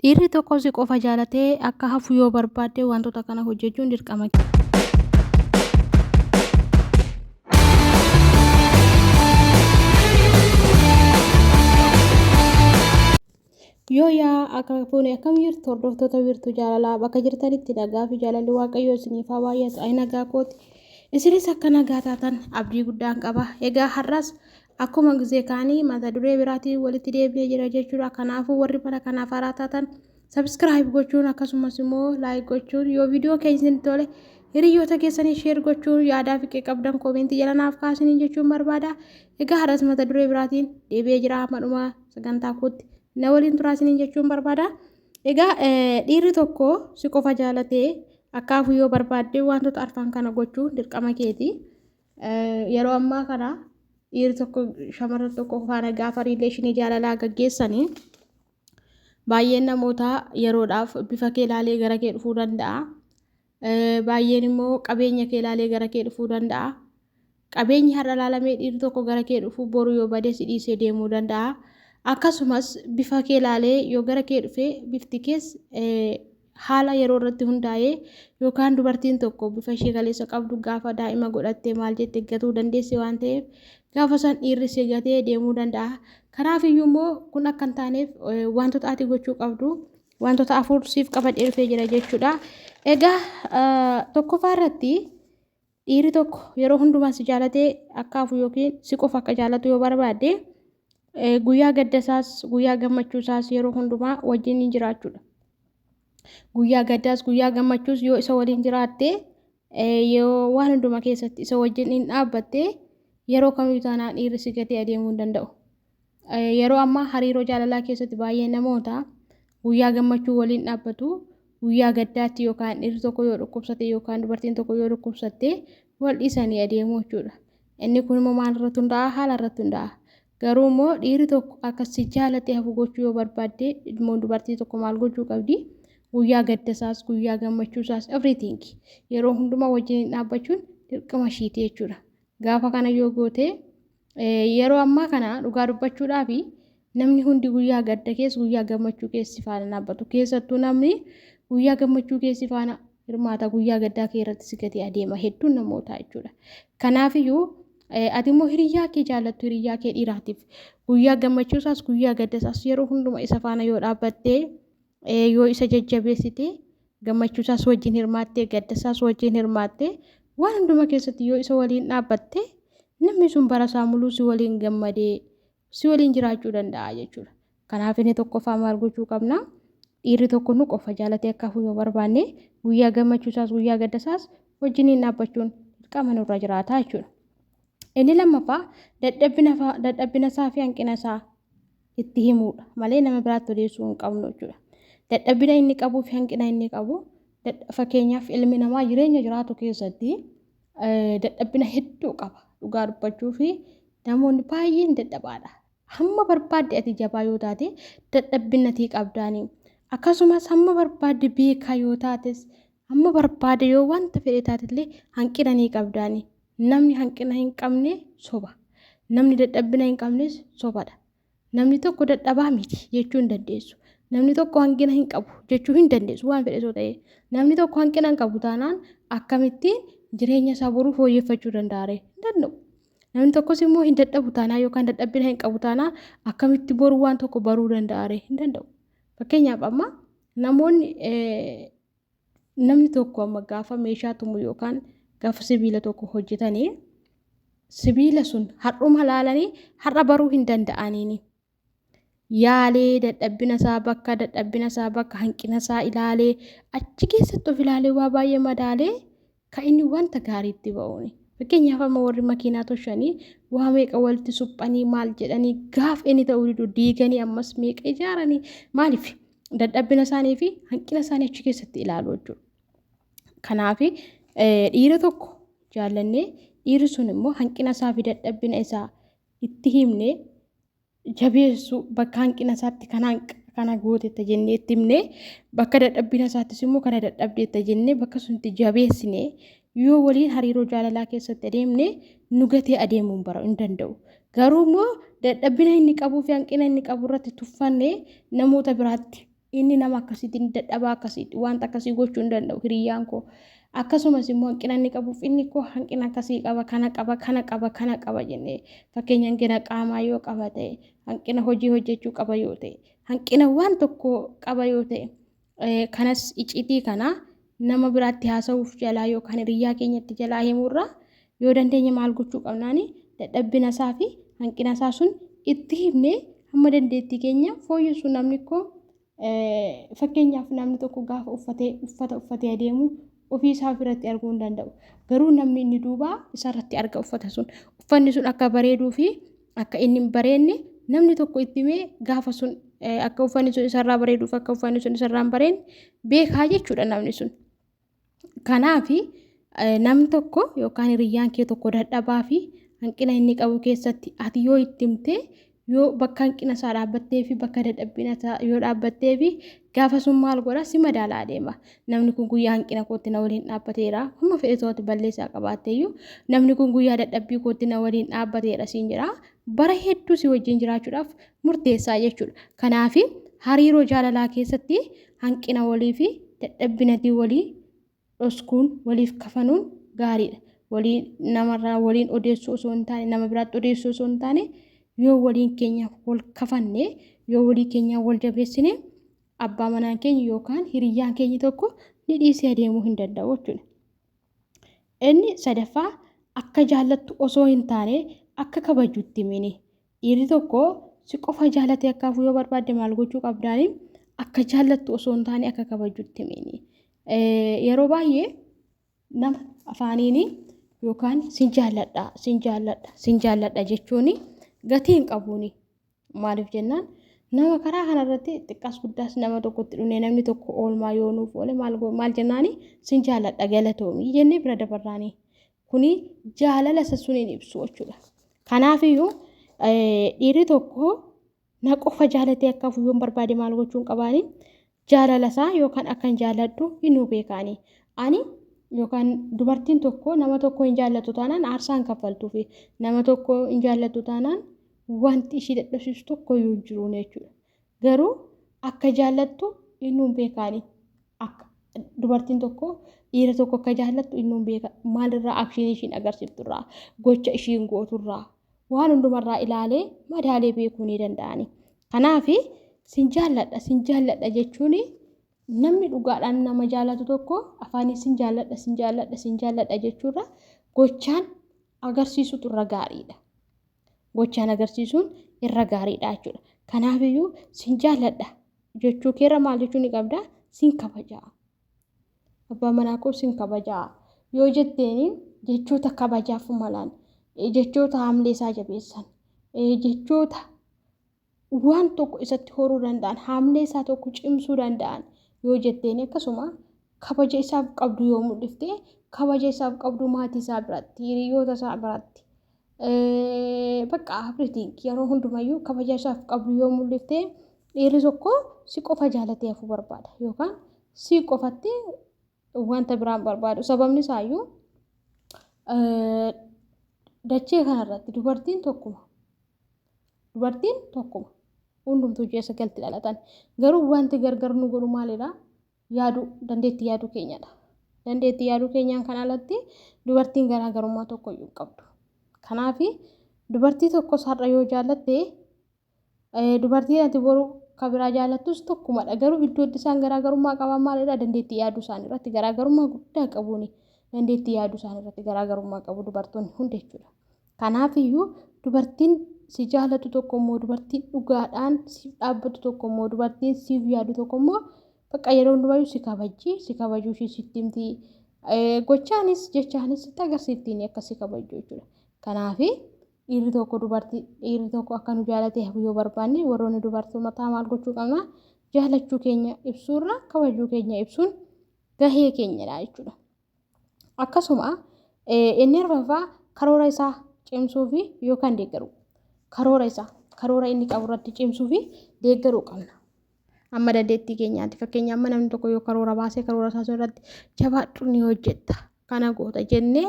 Dhiirri tokko si qofa jaalatee akka hafu yoo barbaadde wantoota kana hojjechuun dirqama. Yoo yaa akka fuune akkam jirtu hordoftoota wiirtuu jaalalaa bakka jirtanitti nagaa fi jaalalli waaqayyoo isiniif haa baay'atu. Ani nagaa kooti. Isinis akka nagaa taatan abdii guddaan qaba. Egaa har'as akkuma gisee kaanii mata duree biraatiin walitti deebi'ee jira jechuudha. Kanaafuu warri bara kanaaf haaraa taatan subscribe gochuun akkasumas immoo like gochuun yoo viidiyoo keenya tole hiriyoota keessanii share gochuun yaadaa fi qabdan koomentii jala naaf kaasanii jechuun barbaada. Egaa har'as mata duree biraatiin deebi'ee jira madhuma sagantaa kootti. Na waliin turaasiniin jechuun barbaada. Egaa dhiirri tokko si qofa jaalatee akka hafu yoo barbaadde wantoota arfan kana gochuun dirqama keeti. Yeroo ammaa kana dhiirri tokko shamarra tokko faana gaafa riileeshinii jaalalaa gaggeessanii baay'een namoota yeroodhaaf bifa kee ilaalee gara kee dhufuu danda'a. Baay'een immoo qabeenya kee ilaalee gara kee dhufuu danda'a. Qabeenyi har'a ilaalamee dhiirri tokko gara kee dhufuu boru yoo badee si dhiisee deemuu danda'a. Akkasumas bifa kee ilaalee yoo gara kee dhufee bifti kees haala yeroo irratti hundaa'ee yookaan dubartiin tokko bifa ishee kaleessa qabdu gaafa daa'ima godhattee maal jettee gatuu dandeesse waan ta'eef gaafa san dhiirri si gatee deemuu danda'a. Kanaaf iyyuu immoo kun akka hin taaneef wantoota ati gochuu qabdu wantoota afur siif qabadhee dhufee jira jechuudha. Egaa tokkoffaa irratti dhiirri tokko yeroo hundumaa si jaalatee akka hafu yookiin si qofa akka jaalatu yoo barbaadde guyyaa gaddasaas guyyaa gammachuusaas yeroo hundumaa wajjin jiraachuudha. Guyyaa gaddaas guyyaa gammachuus yoo isa waliin jiraatte yoo waan hundumaa keessatti isa wajjin hin dhaabbatte yeroo kamiyyuu taanaan dhiirri si gatee adeemuu hin danda'u. Yeroo ammaa hariiroo jaalalaa keessatti baay'ee namoota guyyaa gammachuu waliin dhaabbatu guyyaa gaddaatti yookaan dhiirri tokko yoo dhukkubsate yookaan dubartiin tokko yoo dhukkubsatte wal dhiisanii adeemuu jechuudha. Inni kun immoo maal irratti hundaa'a? Haala irratti hundaa'a. Garuu immoo dhiirri tokko akka si jaalatee hafu gochuu yoo barbaadde immoo dubartii tokko maal gochuu qabdi? Guyyaa gaddasaas guyyaa gammachuusaas everything yeroo hundumaa wajjin dhaabbachuun dirqama ishiiti jechuudha. Gaafa kana yoo goote yeroo ammaa kana dhugaa dubbachuudhaaf namni hundi guyyaa gadda keessa guyyaa gammachuu keessi faana dhaabbatu. Keessattuu namni guyyaa gammachuu keessi faana hirmaata guyyaa gaddaa kee irratti si gatee adeema hedduun namoota jechuudha. Kanaafiyyuu ati immoo hiriyaa kee jaalattu hiriyaa kee dhiiraatiif guyyaa gammachuusaas guyyaa gaddasaas yeroo hunduma isa faana yoo dhaabbattee yoo isa jajjabeessite gammachuusaas wajjin hirmaattee gaddasaas wajjin hirmaattee waan hunduma keessatti yoo isa waliin dhaabbatte namni sun bara isaa muluu si waliin gammadee si waliin jiraachuu danda'a jechuudha. Kanaaf inni tokkoffaa maal gochuu qabna? Dhiirri tokko nu qofa jaalatee akka hafu yoo barbaanne guyyaa gammachuusaas guyyaa gaddasaas wajjin dhaabbachuun dirqama nurra jiraata jechuudha. Inni lammaffaa dadhabbina isaa fi hanqina isaa itti himuudha malee nama biraatti odeessuu hin qabnu jechuudha. Dadhabbina inni qabuu fi hanqina inni qabu fakkeenyaaf ilmi namaa jireenya jiraatu keessatti dadhabbina hedduu qaba. Dhugaa dubbachuu fi namoonni baay'een dadhabaadha. Hamma barbaadde ati jabaa yoo taate dadhabbinatii qabdaanii. Akkasumas hamma barbaadde beekaa yoo taates hamma barbaadde yoo wanta fedhe taatellee hanqina ni qabdaanii. Namni hanqina hin qabne soba. Namni dadhabbina hin qabnes sobadha. Namni tokko dadhabaa miti jechuu hin dandeessu. Namni tokko hanqina hin qabu jechuu hin dandeessu waan fedhe ta'e. Namni tokko hanqina hin qabu taanaan akkamittiin jireenya isaa boruu fooyyeffachuu danda'a? Hin danda'u. Namni tokkos immoo hin dadhabu taanaan yookaan dadhabbina hin qabu taanaan akkamitti boruu waan tokko baruu danda'a? Hin danda'u. Fakkeenyaaf amma namni tokko amma gaafa meeshaa tumu yookaan gaafa sibiila tokko hojjetanii sibiila sun har'uma laalanii har'a baruu hin danda'aniini. Yaalee dadhabbina isaa bakka hanqina isaa ilaalee achi keessatti of ilaalee waa baay'ee madaalee kan inni wanta gaariitti ba'uuni. Fakkeenyaaf amma warri makiinaa toshanii waa meeqa walitti suphanii maal jedhanii gaafa inni ta'uu diduu diiganii ammas meeqa ijaaranii maaliif dadhabbina isaanii fi hanqina isaanii achi keessatti ilaaluu jechuudha. Kanaaf dhiira tokko jaallannee dhiirri sun immoo hanqina isaa fi dadhabbina isaa itti himne jabeessu bakka hanqina isaatti kana gooteetta jennee itti himne bakka dadhabbina isaattis immoo kana dadhabdeetta jennee bakka sunitti jabeessine yoo waliin hariiroo jaalalaa keessatti adeemne nu gatee adeemuu hin danda'u. Garuu immoo dadhabbina inni qabuu fi hanqina inni qabu irratti tuffanne namoota biraatti inni nama akkasiitiin dadhabaa akkasiitti wanta akkasii gochuu hin danda'u hiriyyaan koo. Akkasumas immoo hanqina inni qabuuf inni koo hanqina akkasii kana qaba jennee fakkeenya hanqina qaamaa yoo qaba ta'e hanqina hojii hojjechuu qaba yoo ta'e hanqina waan tokko qaba yoo ta'e kanas icciitii kana nama biraatti haasa'uuf jalaa yookaan hiriyyaa keenyatti jalaa himurraa yoo dandeenye maal gochuu qabnaani dadhabbina isaa fi hanqina isaa sun itti himnee hamma dandeettii keenya fooyyessuu namni koo fakkeenyaaf namni tokko gaafa uffata uffatee adeemu ofii isaa biratti arguu hin danda'u. Garuu namni inni duubaa isarratti arga uffata sun. Uffanni sun akka bareeduu fi akka inni hin bareedne namni tokko itti himee gaafa sun akka uffanni sun isarraa bareeduuf akka uffanni sun isarraa hin bareedne beekaa jechuudha namni sun. Kanaaf namni tokko yookaan hiriyyaan kee tokko dadhabaa fi hanqina inni qabu keessatti ati yoo itti himtee yoo bakka hanqina isaa dhaabbattee fi bakka dadhabbina isaa yoo dhaabbattee fi gaafa sun maal godha si madaalaa adeema. Namni kun guyyaa hanqina kootti na waliin dhaabbateera. Hamma fedhe to'atu balleessaa qabaatteeyyuu namni kun guyyaa dadhabbii kootti na waliin dhaabbateera siin jira. Bara hedduu si wajjin jiraachuudhaaf murteessaa jechuudha. Kanaaf hariiroo jaalalaa keessatti hanqina walii fi dadhabbinatii walii dhoskuun waliif kafanuun gaariidha. Namarraa waliin odeessuu osoo hin taane nama biraatti odeessuu osoo hin taane yoo waliin keenya wal kafanne yoo walii keenya wal jabeessine abbaa manaan keenya yookaan hiriyyaan keenya tokko ni dhiisee adeemuu hin danda'u jechuudha. Inni sadaffaa akka jaallattu osoo hin taane akka kabajuutti himini. Dhiirri tokko si qofa jaallatee akkaaf yoo barbaadde maal gochuu qabdaani akka jaallattu osoo hin taane akka kabajuutti himini. Yeroo baay'ee nama afaaniin yookaan sin jaalladha jechuun gatii hin qabuuni. Maaliif jennaan nama karaa kanarratti xiqqaas guddaas nama tokkotti dhufnee namni tokko oolmaa yoo nuuf oole maal jennaani sin jaalladha galatoomii jennee bira dabarraani. Kuni jaalala isa suniin ibsu jechuudha. Kanaafiyyuu dhiirri tokko na qofa jaalatee akkaaf yoo barbaade maal gochuun qabaani jaalala isaa yookaan akkan jaalladhu hinuu beekaani. Ani yookaan dubartiin tokko nama tokko hin jaallatu taanaan aarsaa hin kaffaltuufi nama tokko hin jaallatu taanaan wanti ishii dadhabsiisu tokko iyyuu hin jiru jechuudha. Garuu akka jaallattu hinuu beekaani. Akka dubartiin tokko dhiira tokko akka jaallattu hinuu beeka. Maalirraa akshinii ishiin agarsiifturraa gocha ishiin gooturraa waan hundumarraa ilaalee madaalee beekuu ni danda'ani. Kanaaf sin jaalladha jechuun namni dhugaadhaan nama jaallatu tokko afaanii sin jaalladha jechuudha gochaan agarsiisutu irra gaariidha. Gochaan agarsiisuun irra gaariidha jechuudha. Kanaafiyyuu sin jaalladha jechuu keerra maal jechuu ni qabda sin kabajaa. Abbaa manaa koo sin kabajaa yoo jetteeni jechoota kabajaaf malaan jechoota haamlee isaa jabeessan jechoota waan tokko isatti horuu danda'an haamlee isaa tokko cimsuu danda'an yoo jetteeni akkasuma kabaja isaaf qabdu yoo mul'ifte kabaja isaaf qabdu maatii isaa biratti hiriyoota isaa biratti bakka everything yeroo hundumayyuu kabaja isaaf qabdu yoo mul'ifte dhiirri tokko si qofa jaalatee hafuu barbaada yookaan si qofatti wanta biraan barbaadu. Sababni isaayyuu dachee kanarratti dubartiin tokkuma hundumtuu jeessa galti dhalatan. Garuu wanti gargar nu godhu maalidha? Dandeettii yaaduu keenyadha. Dandeettii yaaduu keenyaan kan alatti dubartiin garaagarummaa tokko iyyuu qabdu. Kanaaf dubartii tokko sarara yoo jaallatte dubartiin ati boru kan biraa jaallattus tokkumadha. Garuu iddoo isaan garaagarummaa qaban maalidha? Dandeettii yaaduu isaanii irratti garaagarummaa guddaa qabuuni. Dandeettii yaaduu isaanii irratti garaagarummaa qabu dubartoonni hundi jechuudha. Kanaafiyyuu dubartiin si jaallatu tokko immoo dubartiin dhugaadhaan si dhaabbatu tokko immoo dubartiin siif yaadu tokko immoo bakka yeroo hundumayyuu si kabajuu ishee sitti himti. Gochaanis jechaanis sitti agarsiiftiin akka si kabajju jechuudha. Kanaaf dhiirri tokko akka nu jaalatee hafu yoo barbaanne warroonni dubartootaa maal gochuu qabna? Jaalachuu keenya ibsuurra kabajuu keenya ibsuun gahee keenyadha jechuudha. Akkasuma inni arfaffaa karoora isaa cimsuu fi yookaan deeggaru. Karoora inni qabu irratti cimsuu fi deeggaruu qabna. Amma dandeettii keenyaatti fakkeenya amma namni tokko yoo karoora baasee karoora isaa irratti jabaadhu ni hojjetta kana goota jennee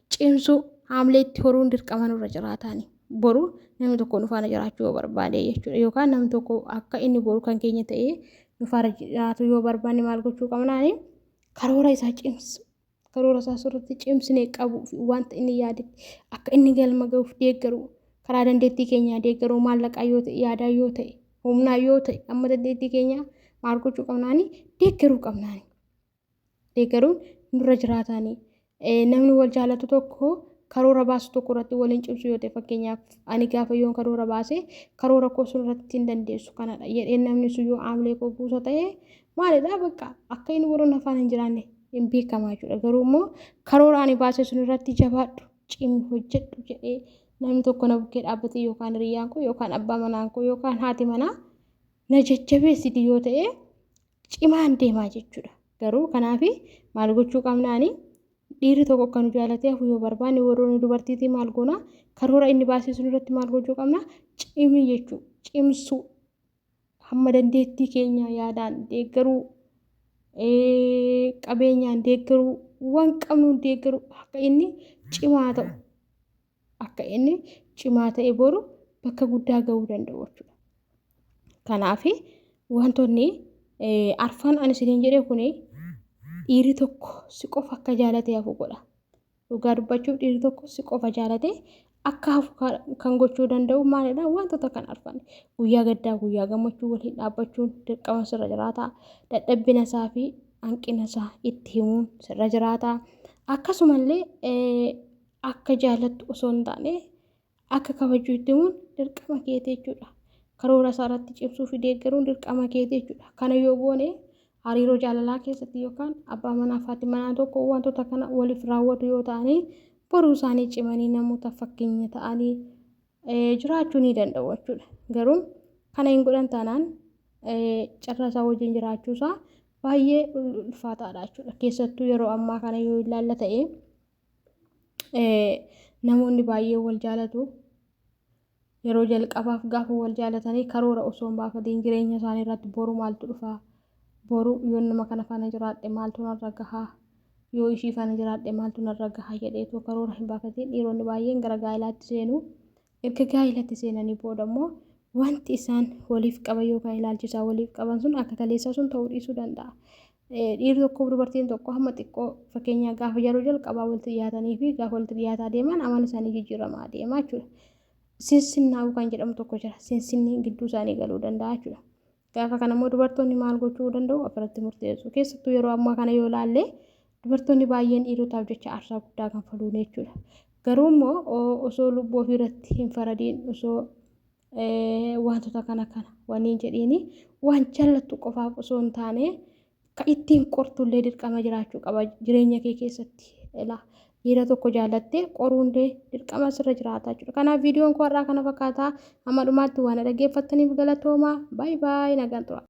cimsuu haamleetti horuun dirqama nurra jiraataani. Boru namni tokko nu faana jiraachuu yoo barbaade jechuudha. Yookaan namni tokko akka inni boru kan keenya ta'ee nu faana jiraatu yoo barbaanne maal gochuu qabnaani karoora isaa cimsu. Karoora isaa sirriitti cimsinee qabu wanta inni yaade akka inni galma ga'uuf deeggaru karaa dandeettii keenyaa deeggaruu maallaqaa yoo ta'e yaadaa yoo ta'e humnaa yoo ta'e amma dandeettii keenyaa maal gochuu qabnaani deeggaruu qabnaani. Deeggaruun nurra jiraataani. Namni wal jaalatu tokko karoora baasu tokko irratti waliin cimsu yoo ta'e fakkeenyaaf ani gaafa yoon karoora baase karoora koo sun irratti hin dandeessu kanadha jedhee namni sun yoo aamilee koo buusa ta'e maalidhaa bakka akka inni warroon afaan hin jiraanne hin beekamaa jechuudha. Garuu immoo karoora ani baase sun irratti jabaadhu cimi hojjedhu jedhee namni tokko na bukkee dhaabbate yookaan hiriyyaan koo yookaan abbaa manaan koo yookaan haati manaa na jajjabeessiti yoo ta'e cimaan deemaa jechuudha. Garuu kanaafi maal gochuu qabnaani dhiirri tokko kan jaalatee hafu yoo barbaanne warroonni dubartiitii maal goona karoora inni baasee sun irratti maal gochuu qabna cimi jechuudha. Cimsuu hamma dandeettii keenya yaadaan deeggaruu qabeenyaan deeggaruu waan qabnuun deeggaruu akka inni cimaa ta'u akka inni cimaa ta'e boru bakka guddaa ga'uu danda'u jechuudha. Kanaaf wantoonni arfan ani isiniin jedhe kuni dhiirri tokko si qofa akka jaalatee hafu godha. Dhugaa dubbachuuf dhiirri tokko si qofa jaalatee akka hafu kan gochuu danda'u maalidha wantoota kan arfan guyyaa gaddaa guyyaa gammachuu waliin dhaabbachuun dirqama sirra jiraata. Dadhabbina isaa fi hanqina isaa itti himuun sirra jiraata. Akkasumallee akka jaalattu osoo hin taane akka kabajuu itti himuun dirqama keetii jechuudha. Karoora isaa irratti cimsuu fi deeggaruun dirqama keetii jechuudha. Kana yoo goone hariiroo jaalalaa keessatti yookaan abbaa manaa fi haati manaa tokko wantoota kana waliif raawwatu yoo ta'anii boruu isaanii cimanii namoota fakkeenya ta'anii jiraachuu ni danda'u jechuudha. Garuu kana hin godhan taanaan carraa isaa wajjin jiraachuusaa baay'ee ulfaataadha jechuudha. Keessattuu yeroo ammaa kana yoo ilaalla ta'e namoonni baay'ee wal jaalatu yeroo jalqabaaf gaafa wal jaalatanii karoora osoo hin baafatiin jireenya isaanii irratti boru maaltu dhufaa boru yoo nama kana faana jiraadhe maaltu narra gahaa yoo ishii faana jiraadhe maaltu narra gahaa jedheetu karoora hin baafatiin dhiironni baay'een gara gaa'ilaatti seenu. Erga gaa'ilatti seenanii booda immoo wanti isaan waliif qaban yookaan ilaalchisaa waliif qaban sun akka kaleessaa sun ta'uu dhiisuu danda'a. Dhiirri tokko dubartiin tokko hamma xiqqoo fakkeenyaa gaafa yeroo jalqabaa walitti dhiyaatanii fi gaafa walitti dhiyaataa deeman amala isaanii jijjiiramaa deemaa jechuudha. Sinsinnaa kan jedhamu tokko jira. Sinsinni gidduu isaanii galuu danda'a jechuudha. Gaafa kana immoo dubartoonni maal gochuu danda'u ofirratti murteessu. Keessattuu yeroo ammaa kana yoo ilaalle dubartoonni baay'een dhiirotaaf jecha aarsaa guddaa kan faluun jechuudha. Garuu immoo osoo lubbuu ofii irratti hin faradiin osoo wantoota kana waniin jedhiini waan jaallattu qofaaf osoo hin taane ka ittiin qortullee dirqama jiraachuu qaba jireenya kee keessatti. Dhiira tokko jaallattee qoruunlee dirqama sirra jiraata jechuudha. Kanaaf viidiyoon koo har'aa kana fakkaataa amma dhumaatti waan dhaggeeffattaniif galatoomaa. Baay'ee nagaan tura.